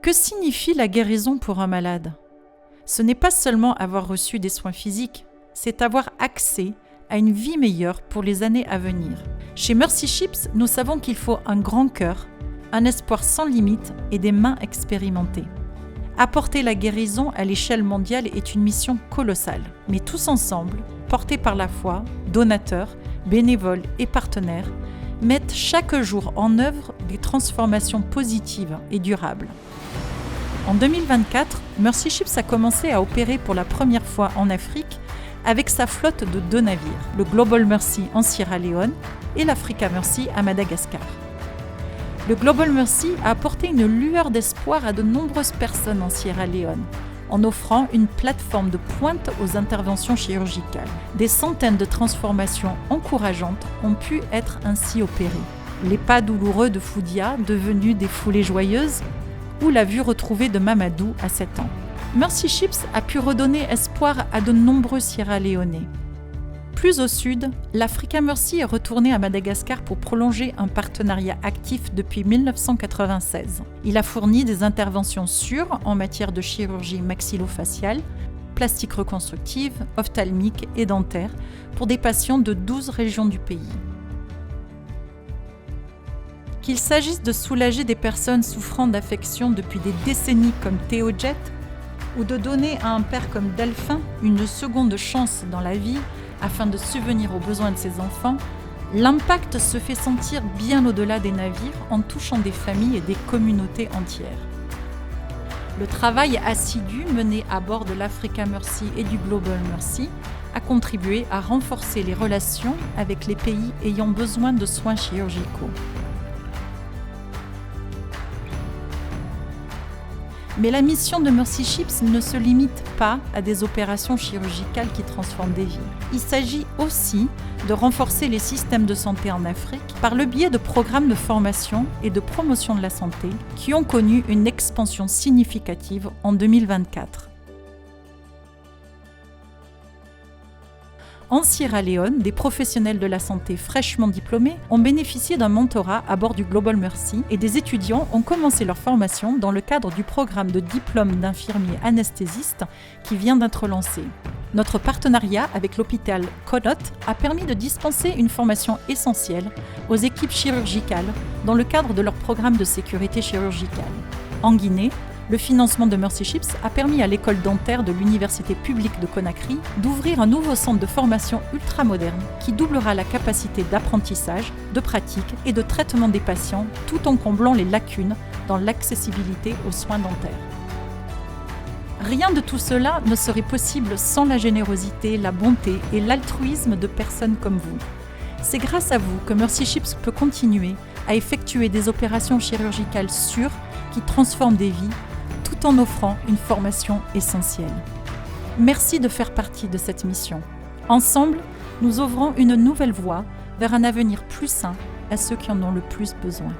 Que signifie la guérison pour un malade ? Ce n'est pas seulement avoir reçu des soins physiques, c'est avoir accès à une vie meilleure pour les années à venir. Chez Mercy Ships, nous savons qu'il faut un grand cœur, un espoir sans limite et des mains expérimentées. Apporter la guérison à l'échelle mondiale est une mission colossale, mais tous ensemble, portés par la foi, donateurs, bénévoles et partenaires, mettent chaque jour en œuvre des transformations positives et durables. En 2024, Mercy Ships a commencé à opérer pour la première fois en Afrique avec sa flotte de 2 navires, le Global Mercy en Sierra Leone et l'Africa Mercy à Madagascar. Le Global Mercy a apporté une lueur d'espoir à de nombreuses personnes en Sierra Leone, en offrant une plateforme de pointe aux interventions chirurgicales. Des centaines de transformations encourageantes ont pu être ainsi opérées. Les pas douloureux de Foudia, devenus des foulées joyeuses, ou la vue retrouvée de Mamadou à 7 ans. Mercy Ships a pu redonner espoir à de nombreux Sierra-Léonais. Plus au sud, l'Africa Mercy est retourné à Madagascar pour prolonger un partenariat actif depuis 1996. Il a fourni des interventions sûres en matière de chirurgie maxillofaciale, plastique reconstructive, ophtalmique et dentaire pour des patients de 12 régions du pays. Qu'il s'agisse de soulager des personnes souffrant d'affections depuis des décennies comme Théo Jet, ou de donner à un père comme Delphin une seconde chance dans la vie afin de subvenir aux besoins de ses enfants, l'impact se fait sentir bien au-delà des navires en touchant des familles et des communautés entières. Le travail assidu mené à bord de l'Africa Mercy et du Global Mercy a contribué à renforcer les relations avec les pays ayant besoin de soins chirurgicaux. Mais la mission de Mercy Ships ne se limite pas à des opérations chirurgicales qui transforment des vies. Il s'agit aussi de renforcer les systèmes de santé en Afrique par le biais de programmes de formation et de promotion de la santé qui ont connu une expansion significative en 2024. En Sierra Leone, des professionnels de la santé fraîchement diplômés ont bénéficié d'un mentorat à bord du Global Mercy et des étudiants ont commencé leur formation dans le cadre du programme de diplôme d'infirmier anesthésiste qui vient d'être lancé. Notre partenariat avec l'hôpital Connaught a permis de dispenser une formation essentielle aux équipes chirurgicales dans le cadre de leur programme de sécurité chirurgicale. En Guinée, le financement de Mercy Ships a permis à l'école dentaire de l'Université publique de Conakry d'ouvrir un nouveau centre de formation ultramoderne qui doublera la capacité d'apprentissage, de pratique et de traitement des patients tout en comblant les lacunes dans l'accessibilité aux soins dentaires. Rien de tout cela ne serait possible sans la générosité, la bonté et l'altruisme de personnes comme vous. C'est grâce à vous que Mercy Ships peut continuer à effectuer des opérations chirurgicales sûres qui transforment des vies tout en offrant une formation essentielle. Merci de faire partie de cette mission. Ensemble, nous ouvrons une nouvelle voie vers un avenir plus sain à ceux qui en ont le plus besoin.